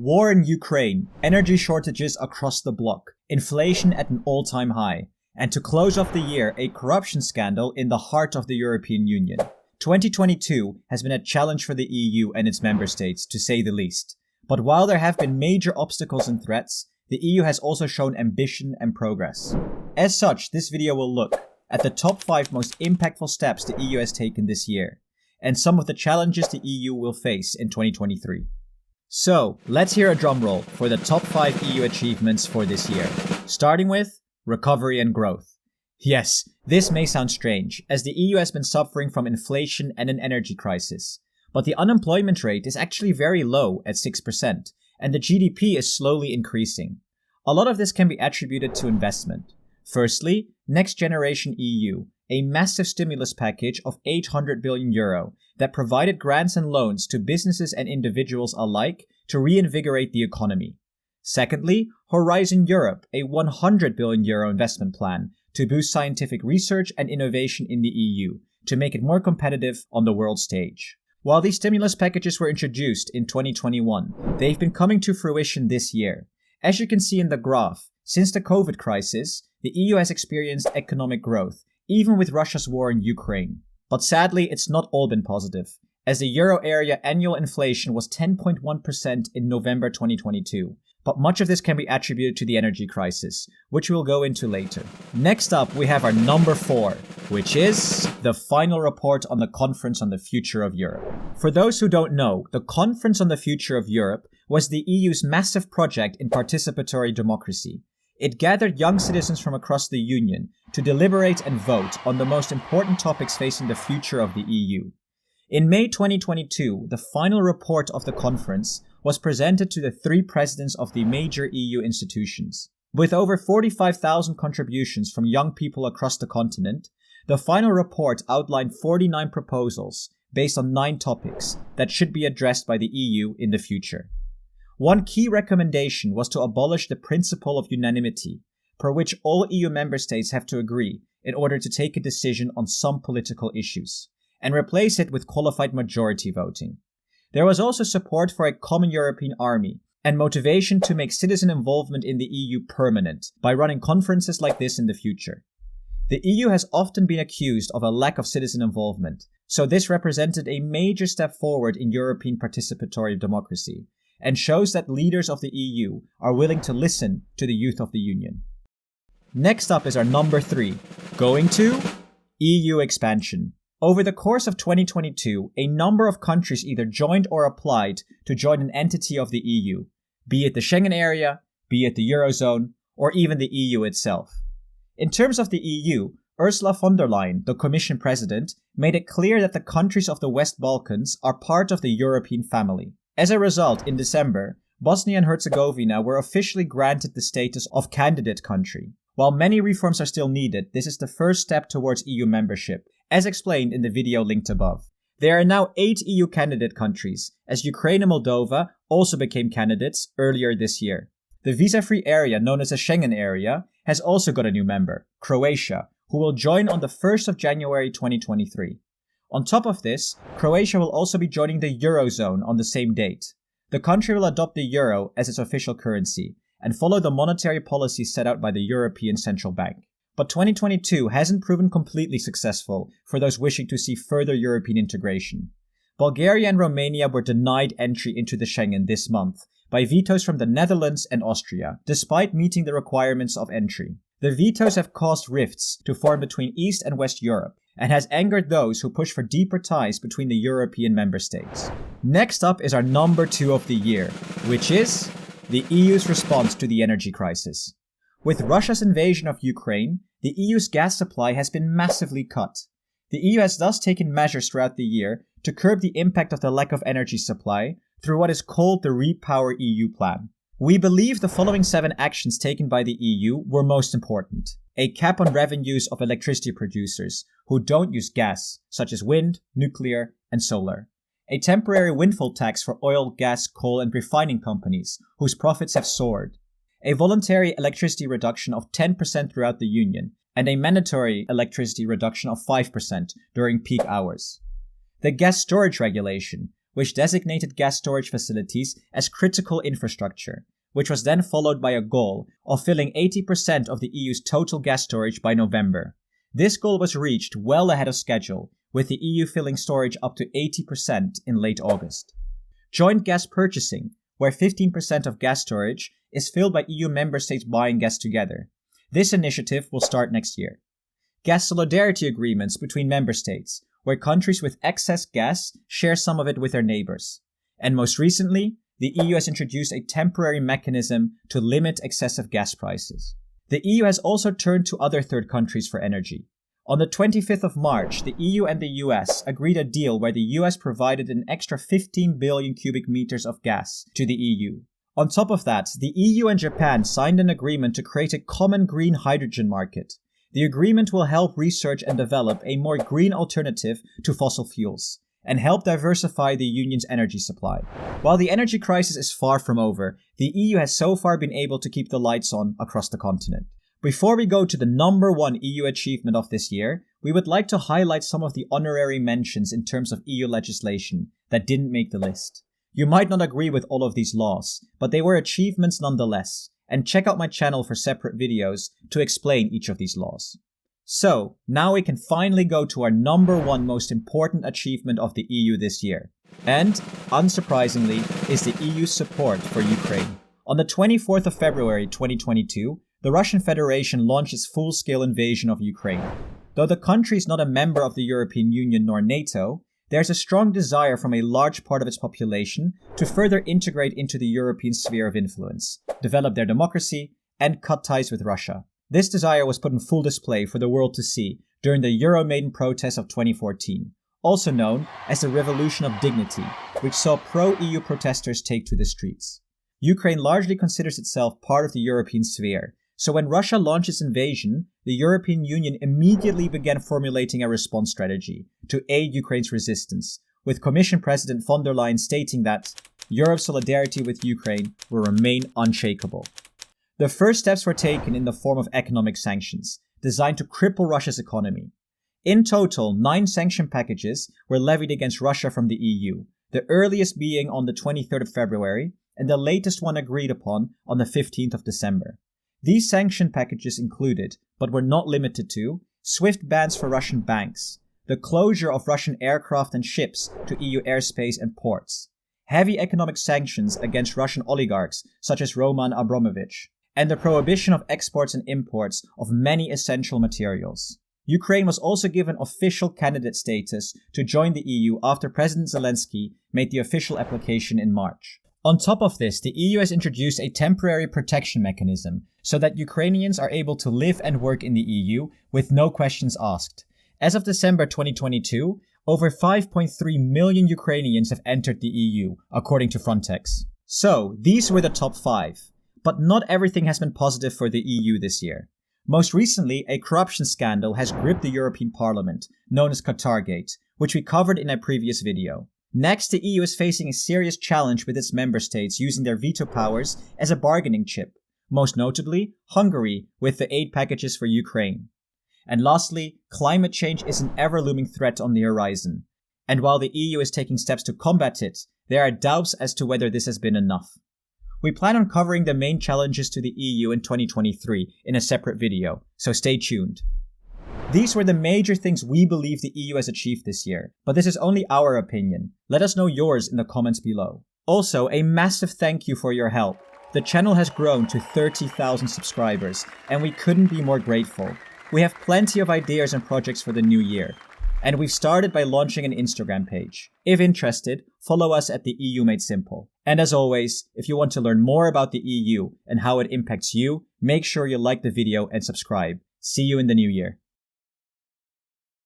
War in Ukraine, energy shortages across the bloc, inflation at an all-time high, and to close off the year, a corruption scandal in the heart of the European Union. 2022 has been a challenge for the EU and its member states, to say the least. But while there have been major obstacles and threats, the EU has also shown ambition and progress. As such, this video will look at the top 5 most impactful steps the EU has taken this year, and some of the challenges the EU will face in 2023. So, let's hear a drum roll for the top 5 EU achievements for this year, starting with recovery and growth. Yes, this may sound strange, as the EU has been suffering from inflation and an energy crisis, but the unemployment rate is actually very low at 6%, and the GDP is slowly increasing. A lot of this can be attributed to investment. Firstly, Next Generation EU, a massive stimulus package of €800 billion that provided grants and loans to businesses and individuals alike to reinvigorate the economy. Secondly, Horizon Europe, a €100 billion investment plan to boost scientific research and innovation in the EU to make it more competitive on the world stage. While these stimulus packages were introduced in 2021, they've been coming to fruition this year. As you can see in the graph, since the COVID crisis, the EU has experienced economic growth, even with Russia's war in Ukraine. But sadly, it's not all been positive, as the euro area annual inflation was 10.1% in November 2022. But much of this can be attributed to the energy crisis, which we'll go into later. Next up, we have our number 4, which is the final report on the Conference on the Future of Europe. For those who don't know, the Conference on the Future of Europe was the EU's massive project in participatory democracy. It gathered young citizens from across the Union to deliberate and vote on the most important topics facing the future of the EU. In May 2022, the final report of the conference was presented to the 3 presidents of the major EU institutions. With over 45,000 contributions from young people across the continent, the final report outlined 49 proposals based on 9 topics that should be addressed by the EU in the future. One key recommendation was to abolish the principle of unanimity, per which all EU member states have to agree in order to take a decision on some political issues, and replace it with qualified majority voting. There was also support for a common European army, and motivation to make citizen involvement in the EU permanent by running conferences like this in the future. The EU has often been accused of a lack of citizen involvement, so this represented a major step forward in European participatory democracy, and shows that leaders of the EU are willing to listen to the youth of the Union. Next up is our number 3, going to EU expansion. Over the course of 2022, a number of countries either joined or applied to join an entity of the EU, be it the Schengen area, be it the Eurozone, or even the EU itself. In terms of the EU, Ursula von der Leyen, the Commission President, made it clear that the countries of the West Balkans are part of the European family. As a result, in December, Bosnia and Herzegovina were officially granted the status of candidate country. While many reforms are still needed, this is the first step towards EU membership, as explained in the video linked above. There are now 8 EU candidate countries, as Ukraine and Moldova also became candidates earlier this year. The visa-free area known as the Schengen area has also got a new member, Croatia, who will join on the 1st of January 2023. On top of this, Croatia will also be joining the Eurozone on the same date. The country will adopt the euro as its official currency and follow the monetary policy set out by the European Central Bank. But 2022 hasn't proven completely successful for those wishing to see further European integration. Bulgaria and Romania were denied entry into the Schengen this month by vetoes from the Netherlands and Austria, despite meeting the requirements of entry. The vetoes have caused rifts to form between East and West Europe, and has angered those who push for deeper ties between the European member states. Next up is our number 2 of the year, which is the EU's response to the energy crisis. With Russia's invasion of Ukraine, the EU's gas supply has been massively cut. The EU has thus taken measures throughout the year to curb the impact of the lack of energy supply through what is called the Repower EU plan. We believe the following 7 actions taken by the EU were most important. A cap on revenues of electricity producers who don't use gas, such as wind, nuclear, and solar. A temporary windfall tax for oil, gas, coal, and refining companies whose profits have soared. A voluntary electricity reduction of 10% throughout the Union, and a mandatory electricity reduction of 5% during peak hours. The gas storage regulation, which designated gas storage facilities as critical infrastructure, which was then followed by a goal of filling 80% of the EU's total gas storage by November. This goal was reached well ahead of schedule, with the EU filling storage up to 80% in late August. Joint gas purchasing, where 15% of gas storage is filled by EU member states buying gas together. This initiative will start next year. Gas solidarity agreements between member states, where countries with excess gas share some of it with their neighbors. And most recently, the EU has introduced a temporary mechanism to limit excessive gas prices. The EU has also turned to other third countries for energy. On the 25th of March, the EU and the US agreed a deal where the US provided an extra 15 billion cubic meters of gas to the EU. On top of that, the EU and Japan signed an agreement to create a common green hydrogen market. The agreement will help research and develop a more green alternative to fossil fuels and help diversify the Union's energy supply. While the energy crisis is far from over, the EU has so far been able to keep the lights on across the continent. Before we go to the number one EU achievement of this year, we would like to highlight some of the honorary mentions in terms of EU legislation that didn't make the list. You might not agree with all of these laws, but they were achievements nonetheless, and check out my channel for separate videos to explain each of these laws. So, now we can finally go to our number one most important achievement of the EU this year. And, unsurprisingly, is the EU's support for Ukraine. On the 24th of February 2022, the Russian Federation launched its full-scale invasion of Ukraine. Though the country is not a member of the European Union nor NATO, there's a strong desire from a large part of its population to further integrate into the European sphere of influence, develop their democracy, and cut ties with Russia. This desire was put on full display for the world to see during the Euromaidan protests of 2014, also known as the Revolution of Dignity, which saw pro-EU protesters take to the streets. Ukraine largely considers itself part of the European sphere, so when Russia launched its invasion, the European Union immediately began formulating a response strategy to aid Ukraine's resistance, with Commission President von der Leyen stating that Europe's solidarity with Ukraine will remain unshakable. The first steps were taken in the form of economic sanctions, designed to cripple Russia's economy. In total, 9 sanction packages were levied against Russia from the EU, the earliest being on the 23rd of February, and the latest one agreed upon on the 15th of December. These sanction packages included, but were not limited to, swift bans for Russian banks, the closure of Russian aircraft and ships to EU airspace and ports, heavy economic sanctions against Russian oligarchs such as Roman Abramovich, and the prohibition of exports and imports of many essential materials. Ukraine was also given official candidate status to join the EU after President Zelensky made the official application in March. On top of this, the EU has introduced a temporary protection mechanism so that Ukrainians are able to live and work in the EU with no questions asked. As of December 2022, over 5.3 million Ukrainians have entered the EU, according to Frontex. So, these were the top 5. But not everything has been positive for the EU this year. Most recently, a corruption scandal has gripped the European Parliament, known as Qatargate, which we covered in a previous video. Next, the EU is facing a serious challenge with its member states using their veto powers as a bargaining chip, most notably Hungary with the aid packages for Ukraine. And lastly, climate change is an ever-looming threat on the horizon. And while the EU is taking steps to combat it, there are doubts as to whether this has been enough. We plan on covering the main challenges to the EU in 2023 in a separate video, so stay tuned. These were the major things we believe the EU has achieved this year, but this is only our opinion. Let us know yours in the comments below. Also, a massive thank you for your help. The channel has grown to 30,000 subscribers, and we couldn't be more grateful. We have plenty of ideas and projects for the new year, and we've started by launching an Instagram page. If interested, follow us at the EU Made Simple. And as always, if you want to learn more about the EU and how it impacts you, make sure you like the video and subscribe. See you in the new year.